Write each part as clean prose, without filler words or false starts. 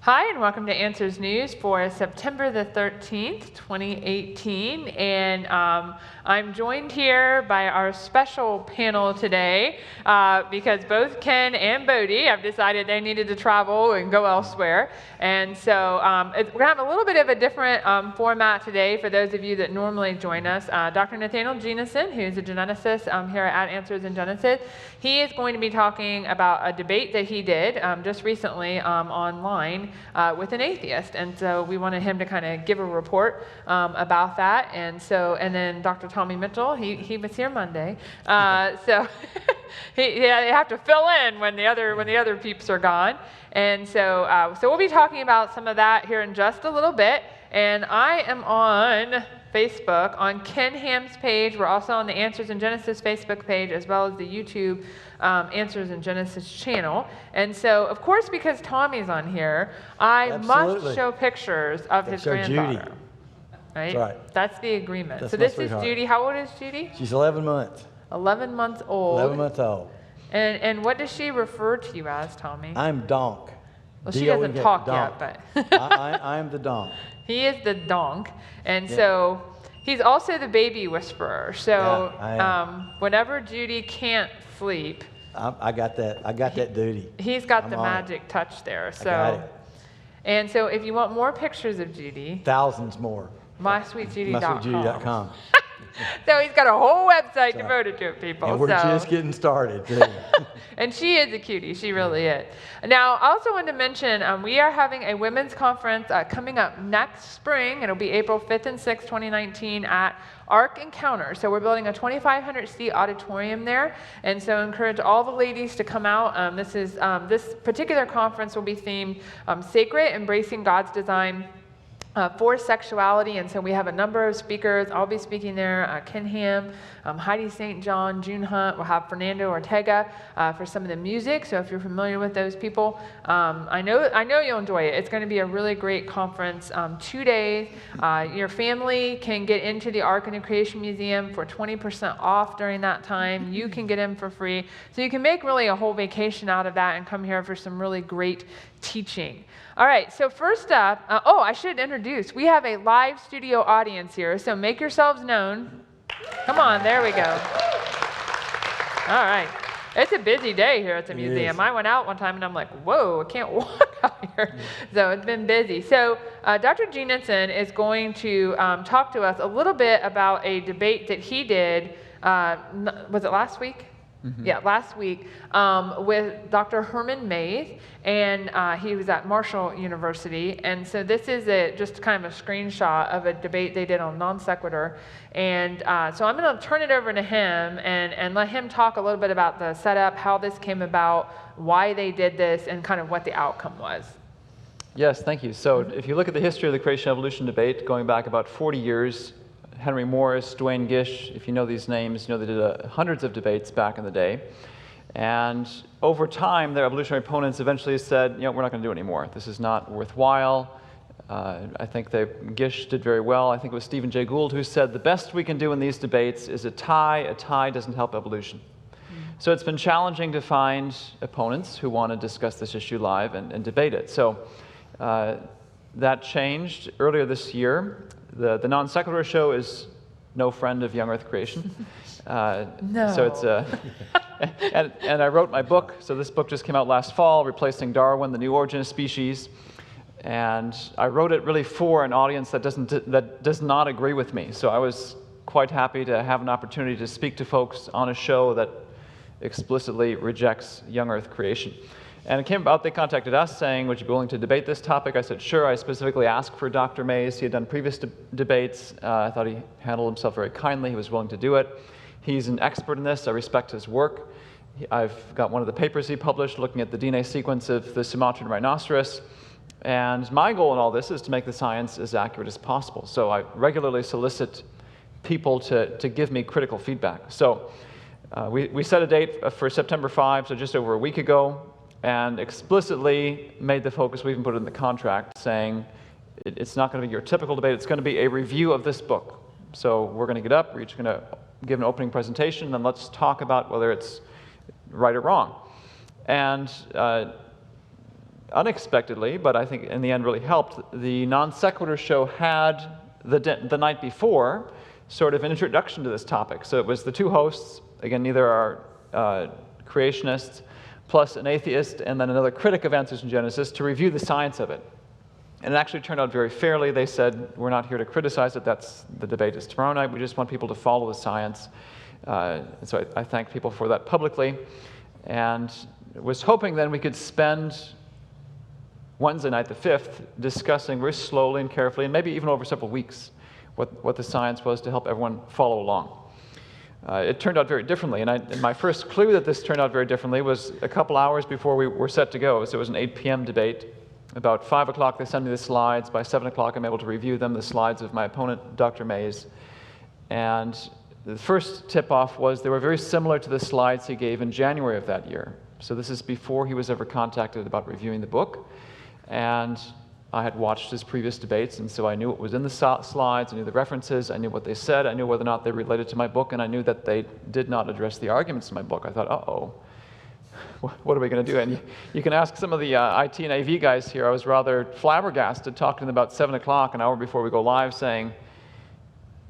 Hi, and welcome to Answers News for September the 13th, 2018. And I'm joined here by our special panel today because both Ken and Bodie have decided they needed to travel and go elsewhere. And so we're going to have a little bit of a different format today for those of you that normally join us. Dr. Nathaniel Jeanson, who's a geneticist here at Answers in Genesis, he is going to be talking about a debate that he did just recently online with an atheist, and so we wanted him to kind of give a report about that. And then Dr. Tommy Mitchell, he was here Monday, so they have to fill in when the other peeps are gone. And so we'll be talking about some of that here in just a little bit. And I am on Facebook, on Ken Ham's page. We're also on the Answers in Genesis Facebook page, as well as the YouTube Answers in Genesis channel. And so, of course, because Tommy's on here, I must show pictures of his granddaughter. Judy. Right? That's right. That's the agreement. That's so my this sweetheart. is Judy. How old is Judy? She's 11 months. 11 months old. 11 months old. And what does she refer to you as, Tommy? I'm Donk. Well, she doesn't talk yet, but I'm the Donk. He is the donk, and so he's also the baby whisperer. So whenever Judy can't sleep, I got that. I got that duty. He's got the magic touch there. So, I got it. And so if you want more pictures of Judy, thousands more. MySweetJudy.com. MySweetJudy.com. So he's got a whole website devoted to it, people. And we're just getting started, too. And she is a cutie. She really is. Now, I also wanted to mention we are having a women's conference coming up next spring. It'll be April 5th and 6th, 2019 at Ark Encounter. So we're building a 2,500 seat auditorium there. And so I encourage all the ladies to come out. This particular conference will be themed Sacred, Embracing God's Design for Sexuality. And so we have a number of speakers. I'll be speaking there, Ken Ham, Heidi St. John, June Hunt. We'll have Fernando Ortega for some of the music. So if you're familiar with those people, I know you'll enjoy it. It's going to be a really great conference. 2 days. Your family can get into the Ark and the Creation Museum for 20% off during that time. You can get in for free. So you can make really a whole vacation out of that and come here for some really great teaching. All right, so first up, I should introduce, we have a live studio audience here, so make yourselves known. Come on, there we go. All right. It's a busy day here at the museum. I went out one time and I'm like, whoa, I can't walk out here. So it's been busy. So Dr. Jeanson is going to talk to us a little bit about a debate that he did, was it last week? Mm-hmm. Yeah, last week with Dr. Herman Mays, and he was at Marshall University. And so this is just kind of a screenshot of a debate they did on non sequitur. And so I'm going to turn it over to him and let him talk a little bit about the setup, how this came about, why they did this, and kind of what the outcome was. Yes, thank you. So if you look at the history of the creation-evolution debate, going back about 40 years, Henry Morris, Duane Gish, if you know these names, you know they did hundreds of debates back in the day. And over time, their evolutionary opponents eventually said, we're not going to do it anymore. This is not worthwhile. I think Gish did very well. I think it was Stephen Jay Gould who said, the best we can do in these debates is a tie. A tie doesn't help evolution. So it's been challenging to find opponents who want to discuss this issue live and debate it. So that changed earlier this year. The non sequitur show is no friend of young Earth creation. No. So it's and I wrote my book. So this book just came out last fall, Replacing Darwin: The New Origin of Species. And I wrote it really for an audience that does not agree with me. So I was quite happy to have an opportunity to speak to folks on a show that explicitly rejects young Earth creation. And it came about, they contacted us saying, would you be willing to debate this topic? I said, sure. I specifically asked for Dr. Mays. He had done previous debates. I thought he handled himself very kindly. He was willing to do it. He's an expert in this. I respect his work. I've got one of the papers he published looking at the DNA sequence of the Sumatran rhinoceros. And my goal in all this is to make the science as accurate as possible. So I regularly solicit people to give me critical feedback. So we set a date for September 5, so just over a week ago, and explicitly made the focus, we even put it in the contract, saying it's not going to be your typical debate, it's going to be a review of this book. So we're going to get up, we're each going to give an opening presentation, and then let's talk about whether it's right or wrong. And unexpectedly, but I think in the end really helped, the non sequitur show had the night before sort of an introduction to this topic. So it was the two hosts, again, neither are creationists, plus an atheist, and then another critic of Answers in Genesis to review the science of it. And it actually turned out very fairly. They said, we're not here to criticize it. The debate is tomorrow night. We just want people to follow the science. So I thank people for that publicly. And was hoping then we could spend Wednesday night, the 5th, discussing very slowly and carefully, and maybe even over several weeks, what the science was to help everyone follow along. It turned out very differently, and my first clue that this turned out very differently was a couple hours before we were set to go. So it was an 8 p.m. debate. About 5 o'clock, they sent me the slides. By 7 o'clock, I'm able to review them, the slides of my opponent, Dr. Mays. And the first tip-off was they were very similar to the slides he gave in January of that year. So this is before he was ever contacted about reviewing the book. And I had watched his previous debates, and so I knew what was in the slides, I knew the references, I knew what they said, I knew whether or not they related to my book, and I knew that they did not address the arguments in my book. I thought, uh-oh, what are we going to do? And you can ask some of the IT and AV guys here. I was rather flabbergasted talking to them about 7 o'clock, an hour before we go live, saying,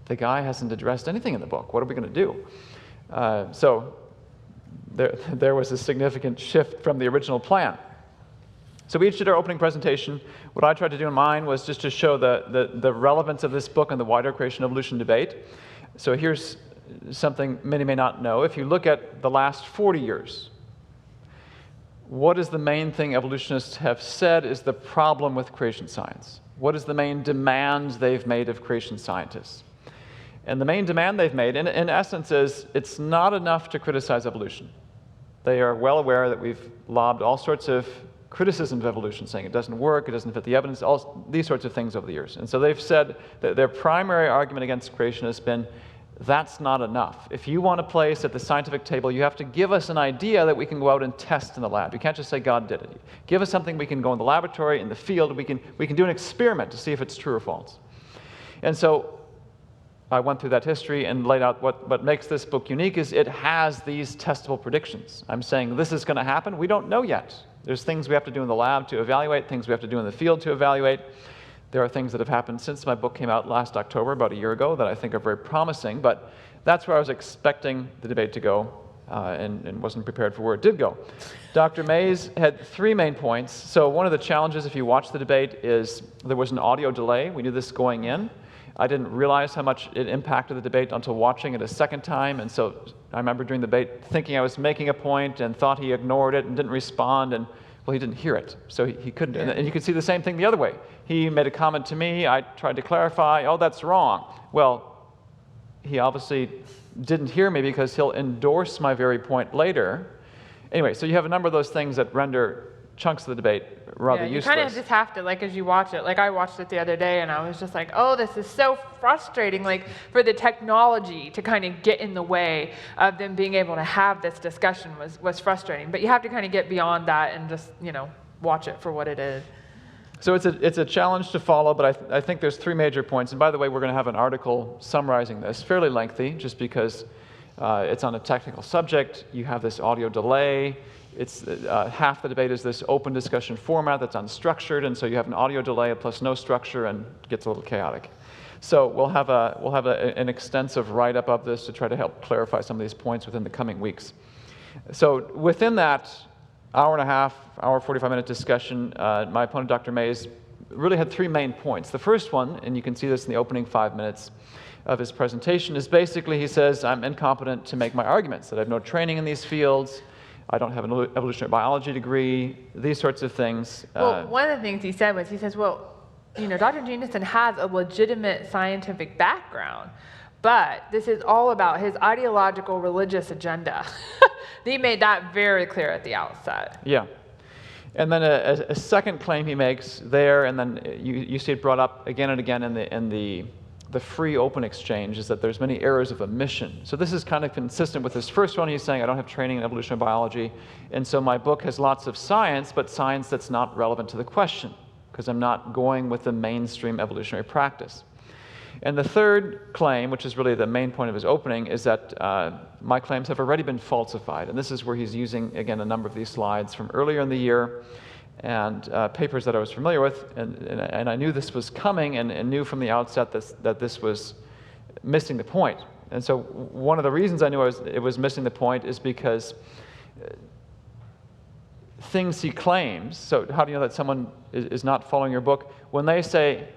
the guy hasn't addressed anything in the book. What are we going to do? So there was a significant shift from the original plan. So we each did our opening presentation. What I tried to do in mine was just to show the relevance of this book and the wider creation-evolution debate. So here's something many may not know. If you look at the last 40 years, what is the main thing evolutionists have said is the problem with creation science? What is the main demand they've made of creation scientists? And the main demand they've made, in essence, is it's not enough to criticize evolution. They are well aware that we've lobbed all sorts of criticism of evolution, saying it doesn't work, it doesn't fit the evidence, all these sorts of things over the years. And so they've said that their primary argument against creation has been, that's not enough. If you want a place at the scientific table, you have to give us an idea that we can go out and test in the lab. You can't just say God did it. Give us something we can go in the laboratory, in the field, we can do an experiment to see if it's true or false. And so I went through that history and laid out what makes this book unique is it has these testable predictions. I'm saying this is going to happen. We don't know yet. There's things we have to do in the lab to evaluate, things we have to do in the field to evaluate. There are things that have happened since my book came out last October, about a year ago, that I think are very promising, but that's where I was expecting the debate to go and wasn't prepared for where it did go. Dr. Mays had 3 main points. So one of the challenges, if you watch the debate, is there was an audio delay. We knew this going in. I didn't realize how much it impacted the debate until watching it a second time, and so I remember during the debate thinking I was making a point and thought he ignored it and didn't respond, and well, he didn't hear it, so he couldn't. And you could see the same thing the other way. He made a comment to me, I tried to clarify, oh, that's wrong. Well, he obviously didn't hear me because he'll endorse my very point later. Anyway, so you have a number of those things that render chunks of the debate rather useless. You kind of just have to, like, as you watch it, like I watched it the other day and I was just like, oh, this is so frustrating, like for the technology to kind of get in the way of them being able to have this discussion was frustrating. But you have to kind of get beyond that and just, watch it for what it is. So it's a challenge to follow, but I think there's 3 major points. And by the way, we're going to have an article summarizing this, fairly lengthy, just because it's on a technical subject. You have this audio delay. It's half the debate is this open discussion format that's unstructured, and so you have an audio delay plus no structure, and it gets a little chaotic. So we'll have an extensive write-up of this to try to help clarify some of these points within the coming weeks. So within that hour and a half, hour 45-minute discussion, my opponent, Dr. Mays, really had 3 main points. The first one, and you can see this in the opening 5 minutes of his presentation, is basically he says, I'm incompetent to make my arguments, that I have no training in these fields, I don't have an evolutionary biology degree, these sorts of things. Well, one of the things he said was, he says, well, Dr. Jeanson has a legitimate scientific background, but this is all about his ideological religious agenda. He made that very clear at the outset. Yeah. And then a second claim he makes there, and then you see it brought up again and again in the free open exchange, is that there's many errors of omission. So this is kind of consistent with this first one. He's saying I don't have training in evolutionary biology, and so my book has lots of science, but science that's not relevant to the question, because I'm not going with the mainstream evolutionary practice. And the third claim, which is really the main point of his opening, is that my claims have already been falsified. And this is where he's using, again, a number of these slides from earlier in the year. and papers that I was familiar with, and I knew this was coming, and knew from the outset that this was missing the point. And so one of the reasons I knew it was missing the point is because things he claims, so how do you know that someone is not following your book? When they say,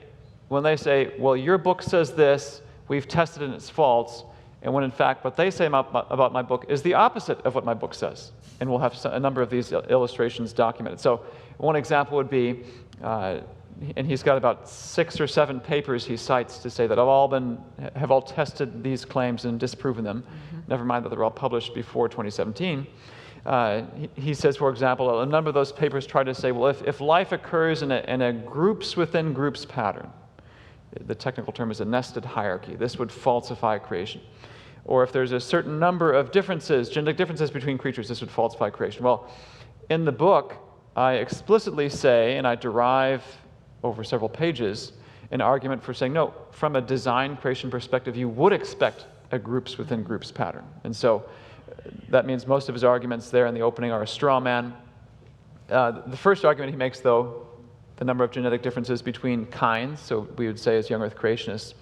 well, your book says this, we've tested it and it's false, and when in fact what they say about my book is the opposite of what my book says. And we'll have a number of these illustrations documented. So one example would be, and he's got about 6 or 7 papers he cites to say that have all tested these claims and disproven them. Never mind that they're all published before 2017. He says, for example, a number of those papers try to say, well, if life occurs in a groups within groups pattern, the technical term is a nested hierarchy, this would falsify creation. Or if there's a certain number of differences, genetic differences between creatures, this would falsify creation. Well, in the book, I explicitly say, and I derive over several pages, an argument for saying, no, from a design creation perspective, you would expect a groups within groups pattern. And so that means most of his arguments there in the opening are a straw man. The first argument he makes, though, the number of genetic differences between kinds, so we would say as young earth creationists,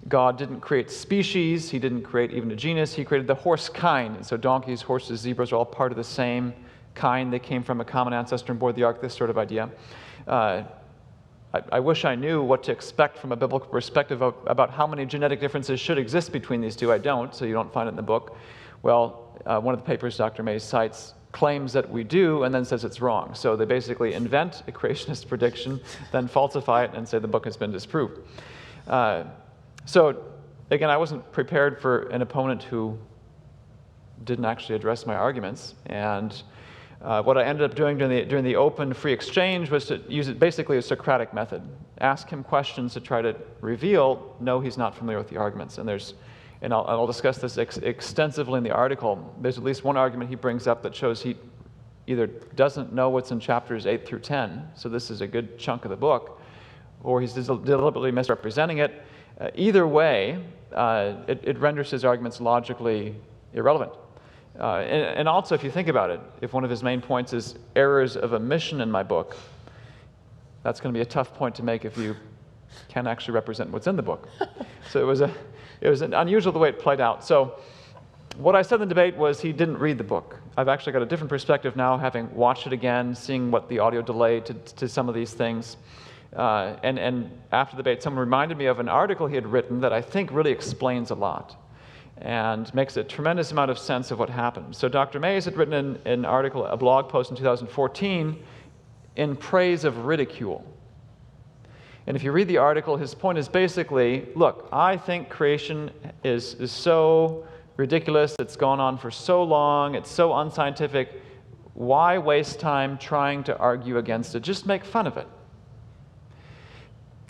God didn't create species, he didn't create even a genus, he created the horse kind. And so donkeys, horses, zebras are all part of the same kind. They came from a common ancestor and board the ark, this sort of idea. I wish I knew what to expect from a biblical perspective about how many genetic differences should exist between these two. I don't, so you don't find it in the book. Well, one of the papers Dr. Mays cites claims that we do and then says it's wrong. So they basically invent a creationist prediction, then falsify it and say the book has been disproved. So again, I wasn't prepared for an opponent who didn't actually address my arguments. And what I ended up doing during the open free exchange was to use it basically a Socratic method. Ask him questions to try to reveal, no, he's not familiar with the arguments. And I'll discuss this extensively in the article. There's at least one argument he brings up that shows he either doesn't know what's in chapters 8 through 10, so this is a good chunk of the book, or he's deliberately misrepresenting it. Either way, it renders his arguments logically irrelevant. And also, if you think about it, if one of his main points is errors of omission in my book, that's going to be a tough point to make if you can't actually represent what's in the book. So it was unusual the way it played out. So what I said in the debate was he didn't read the book. I've actually got a different perspective now, having watched it again, seeing what the audio delay to some of these things. And after the debate, someone reminded me of an article he had written that I think really explains a lot and makes a tremendous amount of sense of what happened. So Dr. Mays had written an article, a blog post in 2014, in praise of ridicule. And if you read the article, his point is basically, look, I think creation is so ridiculous, it's gone on for so long, it's so unscientific, why waste time trying to argue against it? Just make fun of it.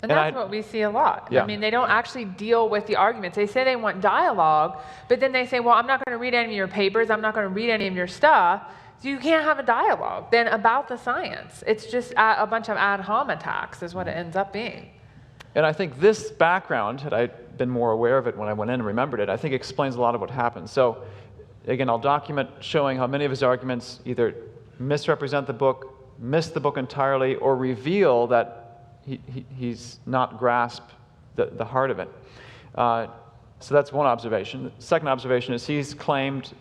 And that's what we see a lot. Yeah. I mean, they don't actually deal with the arguments. They say they want dialogue, but then they say, well, I'm not going to read any of your papers, I'm not going to read any of your stuff, so you can't have a dialogue then about the science. It's just a bunch of ad hom attacks is what it ends up being. And I think this background, had I been more aware of it when I went in and remembered it, I think explains a lot of what happened. So again, I'll document showing how many of his arguments either misrepresent the book, miss the book entirely, or reveal that he's not grasped the heart of it. So that's one observation. The second observation is he's claimed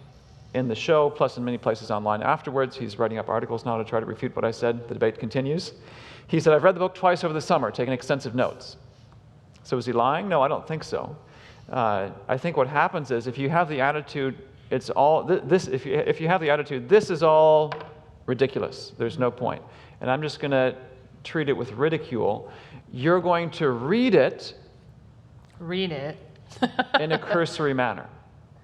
in the show, plus in many places online afterwards, he's writing up articles now to try to refute what I said. The debate continues. He said, I've read the book twice over the summer, taken extensive notes. So is he lying? No, I don't think so. I think what happens is if you have the attitude, it's all, if you have the attitude, this is all ridiculous, there's no point, and I'm just going to treat it with ridicule, you're going to read it in a cursory manner.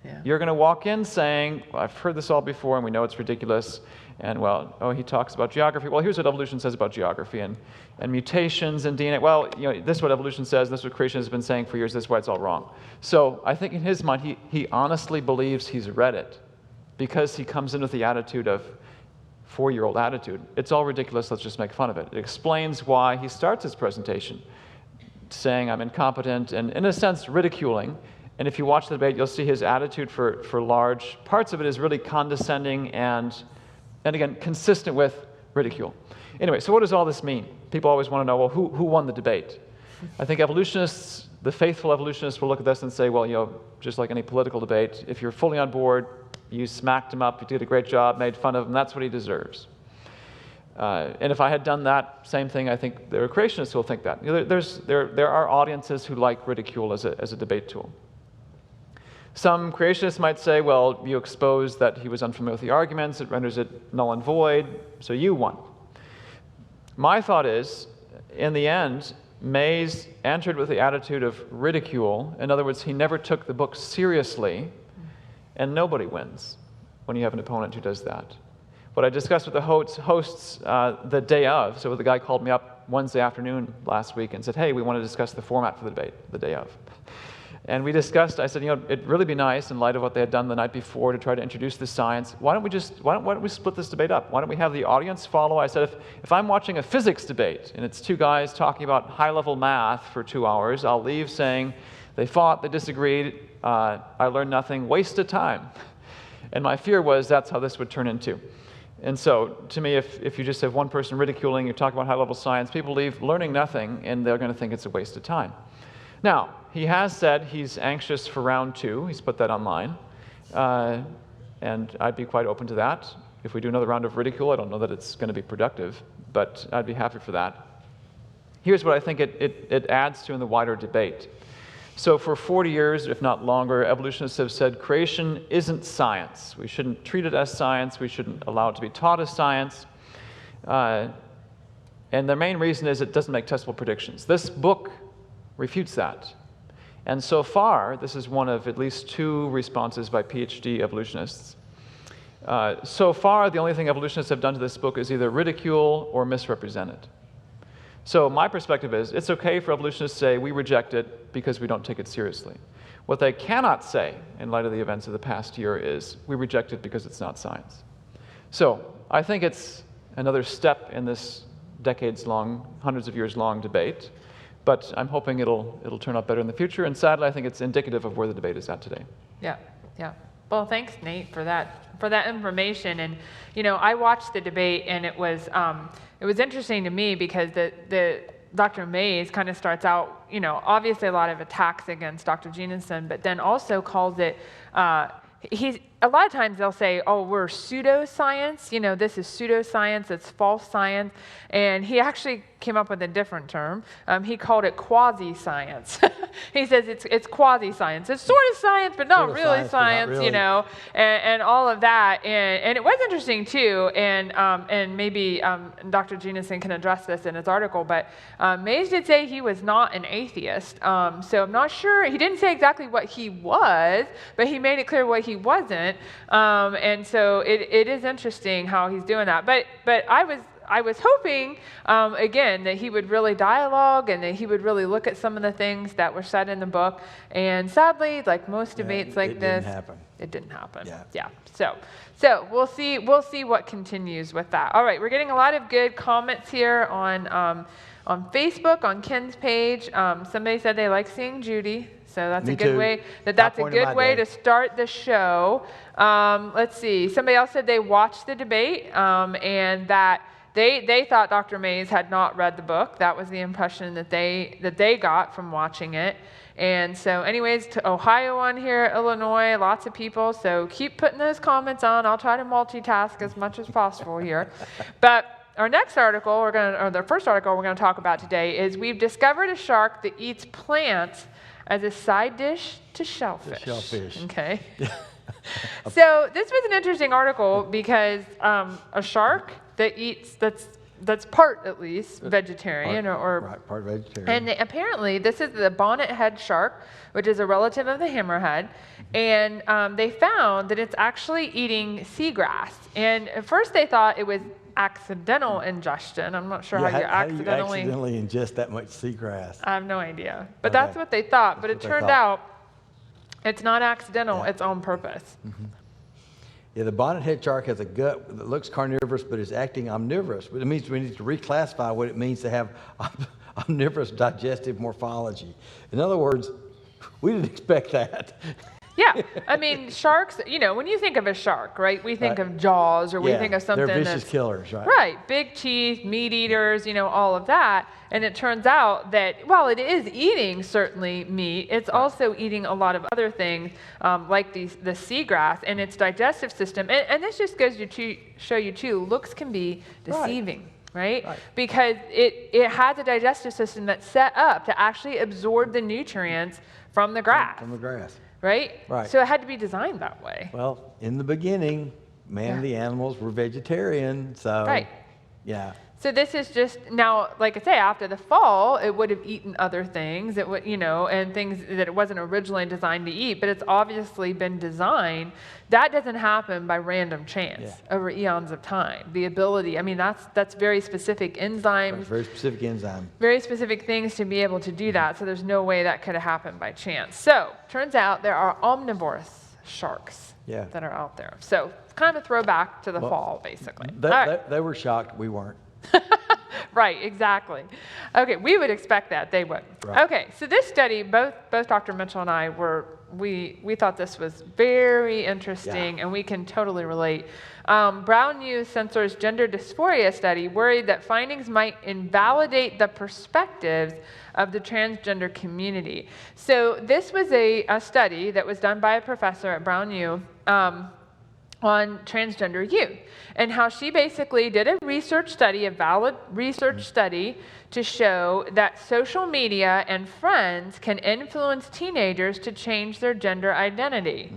Yeah. You're going to walk in saying, well, I've heard this all before and we know it's ridiculous, and well, oh, he talks about geography. Well, here's what evolution says about geography and mutations and DNA. Well, you know, this is what evolution says, this is what creation has been saying for years, this is why it's all wrong. So I think in his mind, he honestly believes he's read it because he comes in with the attitude of, 4-year-old attitude. It's all ridiculous, let's just make fun of it. It explains why he starts his presentation saying I'm incompetent and in a sense ridiculing. And if you watch the debate, you'll see his attitude for large parts of it is really condescending and again, consistent with ridicule. Anyway, so what does all this mean? People always want to know, well, who won the debate? I think evolutionists, the faithful evolutionists, will look at this and say, well, just like any political debate, if you're fully on board, you smacked him up, you did a great job, made fun of him, that's what he deserves. And if I had done that same thing, I think there are creationists who will think that. There are audiences who like ridicule as a debate tool. Some creationists might say, well, you exposed that he was unfamiliar with the arguments, it renders it null and void, so you won. My thought is, in the end, Mays entered with the attitude of ridicule. In other words, he never took the book seriously, and nobody wins when you have an opponent who does that. What I discussed with the hosts the day of, so the guy called me up Wednesday afternoon last week and said, hey, we want to discuss the format for the debate, the day of. And we discussed, I said, it'd really be nice in light of what they had done the night before to try to introduce the science. Why don't we split this debate up? Why don't we have the audience follow? I said, if I'm watching a physics debate and it's two guys talking about high-level math for 2 hours, I'll leave saying, they fought, they disagreed, I learned nothing, waste of time. And my fear was that's how this would turn into. And so, to me, if you just have one person ridiculing, you talk about high-level science, people leave learning nothing, and they're going to think it's a waste of time. Now, he has said he's anxious for round 2. He's put that online. And I'd be quite open to that. If we do another round of ridicule, I don't know that it's going to be productive, but I'd be happy for that. Here's what I think it adds to in the wider debate. So for 40 years, if not longer, evolutionists have said creation isn't science. We shouldn't treat it as science. We shouldn't allow it to be taught as science. And the main reason is it doesn't make testable predictions. This book refutes that. And so far, this is one of at least 2 responses by PhD evolutionists. So far, the only thing evolutionists have done to this book is either ridicule or misrepresent it. So my perspective is, it's okay for evolutionists to say, we reject it because we don't take it seriously. What they cannot say, in light of the events of the past year, is, we reject it because it's not science. So I think it's another step in this decades-long, hundreds of years-long debate. But I'm hoping it'll turn out better in the future, and sadly, I think it's indicative of where the debate is at today. Yeah, yeah. Well, thanks, Nate, for that information. And I watched the debate, and it was interesting to me because the Dr. Mays kind of starts out, obviously a lot of attacks against Dr. Jeanson, but then also calls it. A lot of times they'll say, oh, we're pseudoscience, this is pseudoscience, it's false science, and he actually came up with a different term. He called it quasi-science. He says it's quasi-science. It's sort of science, but not really science, really. And all of that. And it was interesting, too, and maybe Dr. Jeanson can address this in his article, but Mays did say he was not an atheist. So I'm not sure. He didn't say exactly what he was, but he made it clear what he wasn't. And so it is interesting how he's doing that. But I was hoping, again, that he would really dialogue and that he would really look at some of the things that were said in the book. And sadly, like most debates like this, it didn't happen. Yeah. So we'll see what continues with that. All right, we're getting a lot of good comments here on Facebook, on Ken's page. Somebody said they like seeing Judy. So that's a good way. That's a good way to start the show. Let's see. Somebody else said they watched the debate and that they thought Dr. Mays had not read the book. That was the impression that they got from watching it. And so, anyways, to Ohio on here, Illinois, lots of people. So keep putting those comments on. I'll try to multitask as much as possible here. But our next article, or the first article we're going to talk about today is we've discovered a shark that eats plants as a side dish to shellfish. Okay. So this was an interesting article because a shark that eats, that's part at least vegetarian part vegetarian. And apparently this is the bonnet-head shark, which is a relative of the hammerhead, and they found that it's actually eating seagrass. And at first they thought it was accidental ingestion. I'm not sure how you accidentally ingest that much seagrass. I have no idea, but that's what they thought. But it turned out it's not accidental; it's on purpose. Mm-hmm. Yeah, the bonnet-head shark has a gut that looks carnivorous but is acting omnivorous. It means we need to reclassify what it means to have omnivorous digestive morphology. In other words, we didn't expect that. Yeah, I mean, sharks, you know, when you think of a shark, right, we think Right. of Jaws, or we Yeah, think of something they're vicious that's, killers, right? right, big teeth, meat eaters, you know, all of that. And it turns out that while it is eating certainly meat, it's also eating a lot of other things, like the seagrass and its digestive system. And this just goes to show you too, looks can be deceiving. Right? Because it has a digestive system that's set up to actually absorb the nutrients from the grass. From the grass. Right? Right. So it had to be designed that way. Well, in the beginning, man and the animals were vegetarian, so Right. yeah. So this is just now, like I say, after the fall, it would have eaten other things. It would, you know, and things that it wasn't originally designed to eat. But it's obviously been designed. That doesn't happen by random chance over eons of time. The ability, I mean, that's very specific enzymes, Very specific enzyme. very specific things to be able to do that. So there's no way that could have happened by chance. So turns out there are omnivorous sharks that are out there. So it's kind of a throwback to the fall, basically. They were shocked. We weren't. Right, exactly. Okay, we would expect that, they would. Right. Okay, so this study, both Dr. Mitchell and I we thought this was very interesting, and we can totally relate. Brown News Censor's gender dysphoria study worried that findings might invalidate the perspectives of the transgender community. So this was a study that was done by a professor at Brown U on transgender youth, and how she basically did a research study, a valid research study, to show that social media and friends can influence teenagers to change their gender identity.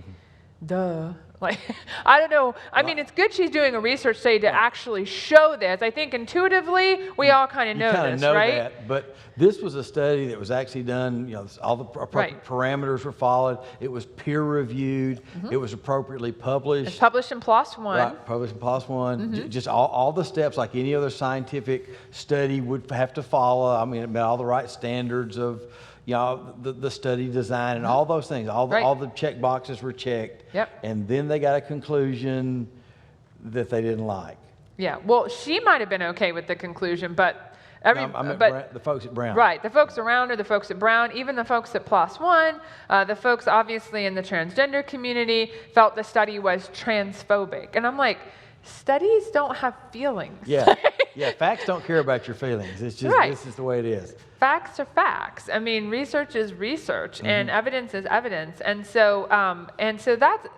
Duh. Like, I don't know. I mean, it's good she's doing a research study to actually show this. I think intuitively we all kind of know this, right? That, but this was a study that was actually done, you know, all the appropriate parameters were followed. It was peer reviewed. It was appropriately published. It's published in PLOS One. Right, published in PLOS One. Just all the steps like any other scientific study would have to follow. I mean, it met all the right standards of, you know, the study design and all those things. All the check boxes were checked. Yep. And then they got a conclusion that they didn't like. Yeah. Well, she might have been okay with the conclusion, but the folks at Brown. Right. The folks around her, the folks at Brown, even the folks at PLOS One, the folks obviously in the transgender community felt the study was transphobic. And I'm like, studies don't have feelings. Yeah. Yeah. Facts don't care about your feelings. It's just this is the way it is. Facts are facts. I mean, research is research, and evidence is evidence, and so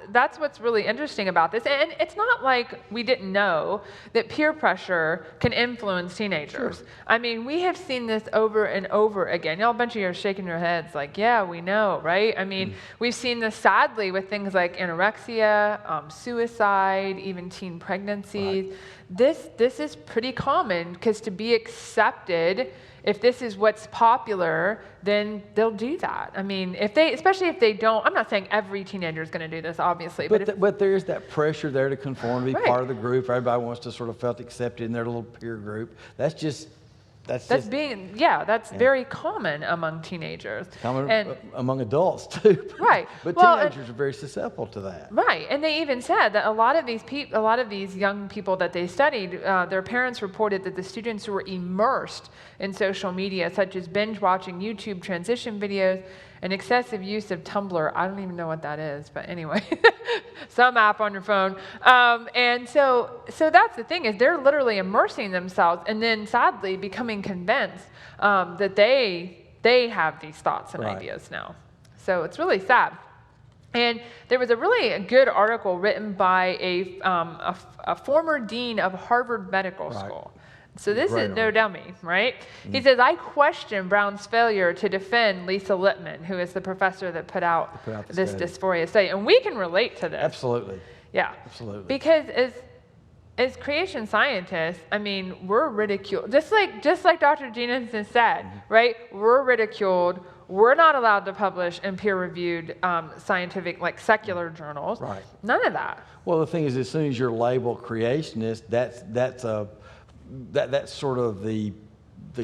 that's what's really interesting about this. And it's not like we didn't know that peer pressure can influence teenagers. Sure. I mean, we have seen this over and over again. Y'all, a bunch of you are shaking your heads like, yeah, we know, right? I mean, we've seen this sadly with things like anorexia, suicide, even teen pregnancies. Right. This is pretty common, because to be accepted, if this is what's popular, then they'll do that. I mean, especially if they don't, I'm not saying every teenager is going to do this, obviously. But there's that pressure there to conform, to be part of the group. Everybody wants to sort of feel accepted in their little peer group. That's very common among teenagers. Common among adults too. Right. But teenagers are very susceptible to that. Right. And they even said that a lot of these young people that they studied, their parents reported that the students who were immersed in social media, such as binge watching YouTube transition videos and excessive use of Tumblr. I don't even know what that is, but anyway, some app on your phone. And so that's the thing, is they're literally immersing themselves and then sadly becoming convinced that they have these thoughts and ideas now. So it's really sad. And there was a really good article written by a former dean of Harvard Medical School. So this is no dummy, right? He says, I question Brown's failure to defend Lisa Lippman, who is the professor that put out this dysphoria study. And we can relate to this. Absolutely. Yeah. Absolutely. Because as creation scientists, I mean, we're ridiculed. Just like Dr. Jeanson said, right? We're ridiculed. We're not allowed to publish in peer-reviewed scientific, like secular journals. Right. None of that. Well, the thing is, as soon as you're labeled creationist, that's sort of the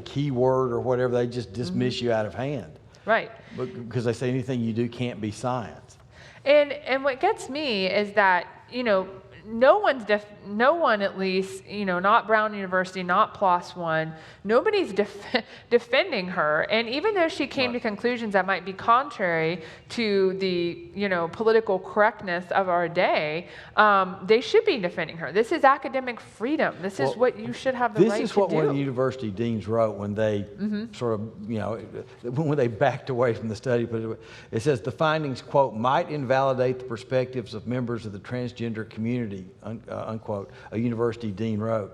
key word or whatever. They just dismiss you out of hand. Right. Because they say anything you do can't be science. And what gets me is that, you know, no one at least, not Brown University, not PLOS One, nobody's defending her. And even though she came to conclusions that might be contrary to the, political correctness of our day, they should be defending her. This is academic freedom. This is what you should have the right to do. This is what one of the university deans wrote when they sort of, when they backed away from the study. But it says the findings, quote, might invalidate the perspectives of members of the transgender community, unquote, a university dean wrote.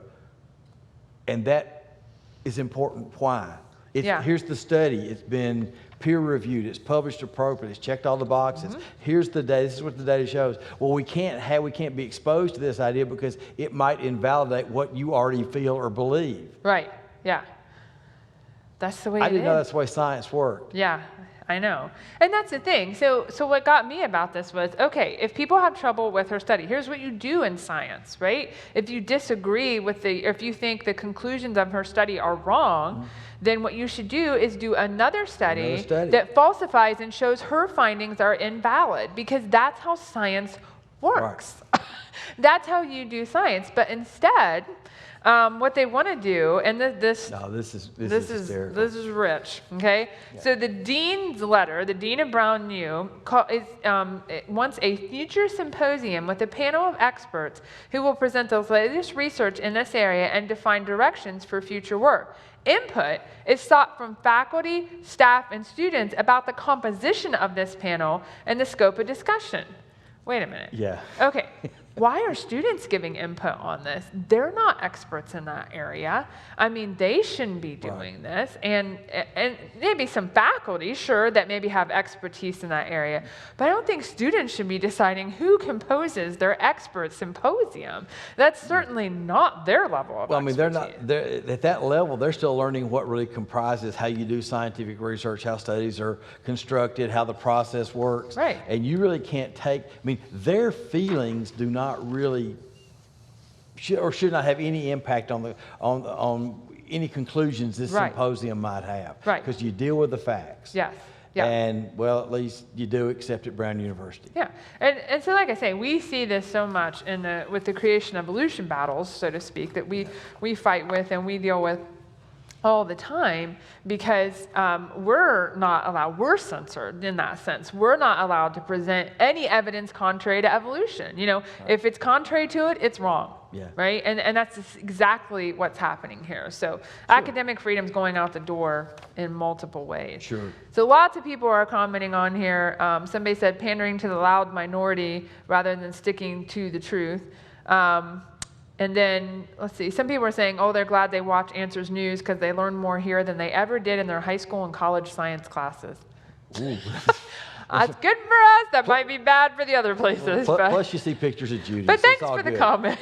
And that is important. Why? Here's the study. It's been peer reviewed. It's published appropriately. It's checked all the boxes. Here's the data. This is what the data shows. Well, we can't be exposed to this idea because it might invalidate what you already feel or believe. Right. Yeah. That's the way it is. I didn't know that's the way science worked. Yeah. I know. And that's the thing. So what got me about this was, okay, if people have trouble with her study, here's what you do in science, right? If you disagree with if you think the conclusions of her study are wrong, then what you should do is do another study that falsifies and shows her findings are invalid, because that's how science works. Right. That's how you do science. But instead, what they want to do, and this is rich, okay? Yeah. So the dean's letter, the dean of Brown U, wants a future symposium with a panel of experts who will present the latest research in this area and define directions for future work. Input is sought from faculty, staff, and students about the composition of this panel and the scope of discussion. Wait a minute. Yeah. Okay. Why are students giving input on this? They're not experts in that area. I mean, they shouldn't be doing this. And maybe some faculty, sure, that maybe have expertise in that area. But I don't think students should be deciding who composes their expert symposium. That's certainly not their level of expertise. They're at that level, they're still learning what really comprises how you do scientific research, how studies are constructed, how the process works. Right. And you really can't their feelings do not really should not have any impact on any conclusions this symposium might have. Right. Because you deal with the facts. Yes. Yeah. And, well, at least you do except at Brown University. Yeah. And so, like I say, we see this so much with the creation evolution battles, so to speak, that we fight with and we deal with all the time, because we're not allowed, we're censored in that sense. We're not allowed to present any evidence contrary to evolution. If it's contrary to it, it's wrong. Yeah. Right? And that's exactly what's happening here. So academic freedom's going out the door in multiple ways. Sure. So lots of people are commenting on here. Somebody said pandering to the loud minority rather than sticking to the truth. And then, let's see, some people are saying, oh, they're glad they watch Answers News because they learn more here than they ever did in their high school and college science classes. That's good for us. That might be bad for the other places. Plus you see pictures of Judy. But so thanks for the comment.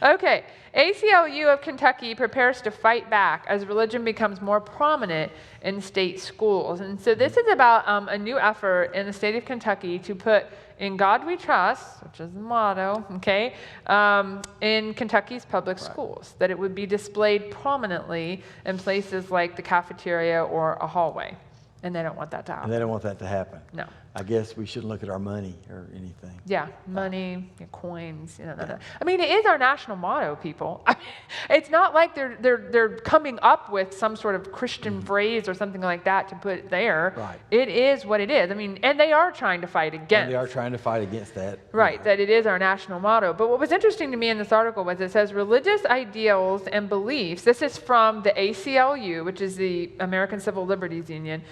Okay. ACLU of Kentucky prepares to fight back as religion becomes more prominent in state schools. And so this is about a new effort in the state of Kentucky to put "In God We Trust," which is the motto, okay, in Kentucky's public schools, that it would be displayed prominently in places like the cafeteria or a hallway. And they don't want that to happen. And they don't want that to happen. No. I guess we shouldn't look at our money or anything. Yeah, money, coins, I mean, it is our national motto, people. I mean, it's not like they're coming up with some sort of Christian phrase or something like that to put there. Right. It is what it is. I mean, and they are trying to fight against. And they are trying to fight against that. Right, that it is our national motto. But what was interesting to me in this article was it says religious ideals and beliefs. This is from the ACLU, which is the American Civil Liberties Union.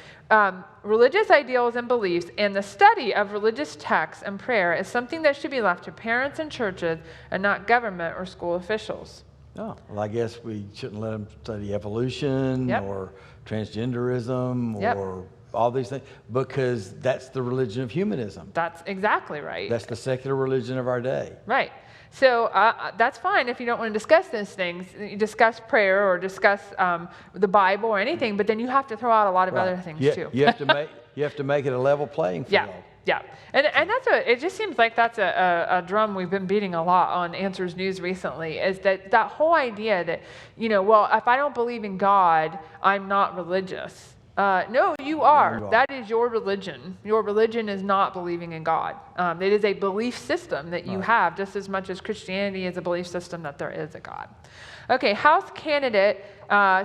Religious ideals and beliefs and the study of religious texts and prayer is something that should be left to parents and churches and not government or school officials. Oh, well, I guess we shouldn't let them study evolution or transgenderism or all these things, because that's the religion of humanism. That's exactly right. That's the secular religion of our day. Right. So that's fine if you don't want to discuss those things. You discuss prayer or discuss the Bible or anything, but then you have to throw out a lot of other things too. You have to make it a level playing field. Yeah. And that's it just seems like that's a drum we've been beating a lot on Answers News recently, is that whole idea that, well, if I don't believe in God, I'm not religious. No, you are. you are. That is your religion. Your religion is not believing in God. It is a belief system that you have, just as much as Christianity is a belief system that there is a God. Okay, House candidate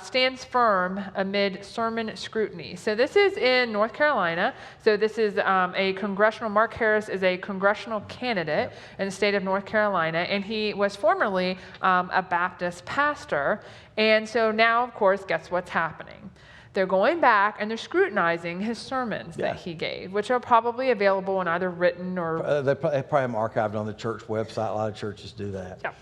stands firm amid sermon scrutiny. So this is in North Carolina. So this is Mark Harris is a congressional candidate in the state of North Carolina, and he was formerly a Baptist pastor. And so now, of course, guess what's happening? They're going back and they're scrutinizing his sermons that he gave, which are probably available in either written or... They probably have them archived on the church website. A lot of churches do that. Yeah.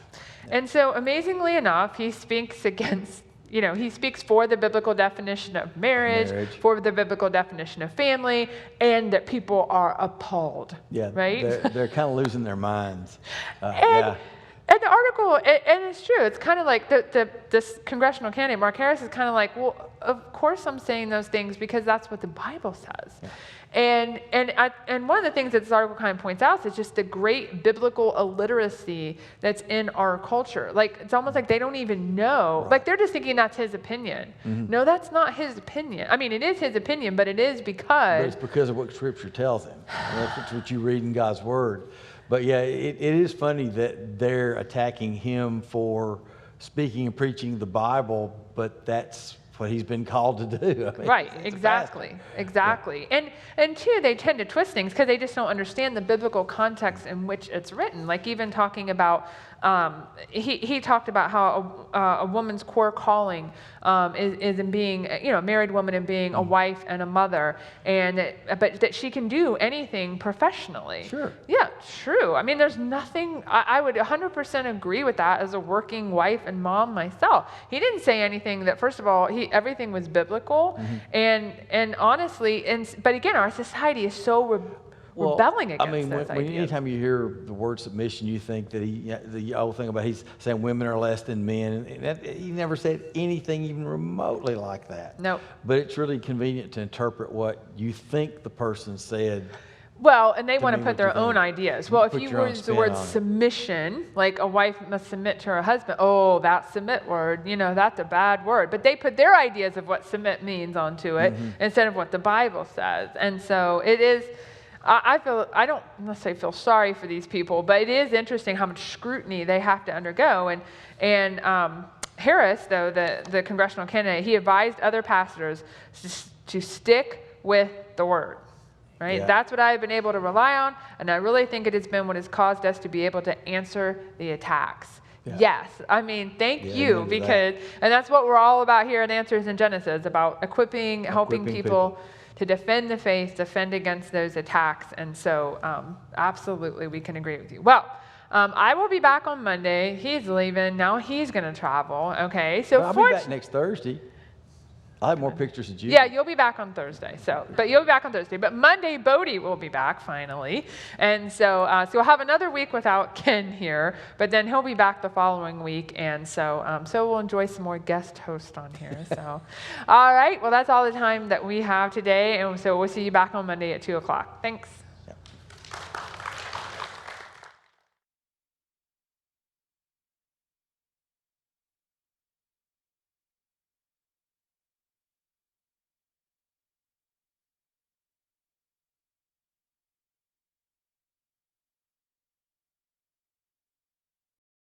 And so amazingly enough, he speaks against, he speaks for the biblical definition of marriage, for the biblical definition of family, and that people are appalled. Yeah, right? They're kind of losing their minds. And the article, and it's true, it's kind of like this congressional candidate, Mark Harris, is kind of like, well, of course I'm saying those things because that's what the Bible says. Yeah. And one of the things that this article kind of points out is just the great biblical illiteracy that's in our culture. Like, it's almost like they don't even know. Like, they're just thinking that's his opinion. Mm-hmm. No, that's not his opinion. I mean, it is his opinion, but it is because... But it's because of what Scripture tells him. That's what you read in God's Word. But yeah, it is funny that they're attacking him for speaking and preaching the Bible, but that's what he's been called to do. I mean, right, exactly. Yeah. And two, they tend to twist things because they just don't understand the biblical context in which it's written. Like even talking about, he talked about how a woman's core calling is in being, a married woman and being a wife and a mother, but that she can do anything professionally. Sure. Yeah, true. I mean, there's nothing, I would 100% agree with that as a working wife and mom myself. He didn't say anything that, first of all, everything was biblical, and honestly, but again, our society is so rebelling against those ideas. Anytime you hear the word submission, you think that the old thing about he's saying women are less than men, and he never said anything even remotely like that. No. But it's really convenient to interpret what you think the person said. Well, and they want to put their own ideas. Well, if you use the word submission, like a wife must submit to her husband, oh, that submit word, that's a bad word. But they put their ideas of what submit means onto it instead of what the Bible says. And so it is, I don't necessarily feel sorry for these people, but it is interesting how much scrutiny they have to undergo. And Harris, though, the congressional candidate, he advised other pastors to stick with the word. Right? Yeah. That's what I've been able to rely on, and I really think it has been what has caused us to be able to answer the attacks. Yeah. Yes, I mean, thank you, because, and that's what we're all about here at Answers in Genesis, about equipping helping people to defend the faith, defend against those attacks, and so absolutely we can agree with you. Well, I will be back on Monday. He's leaving. Now he's going to travel, okay? So I'll be back next Thursday. I'll have more pictures of you. Yeah, you'll be back on Thursday. But you'll be back on Thursday. But Monday, Bodie will be back finally, and so we'll have another week without Ken here. But then he'll be back the following week, and so we'll enjoy some more guest hosts on here. So, all right. Well, that's all the time that we have today, and so we'll see you back on Monday at 2:00. Thanks.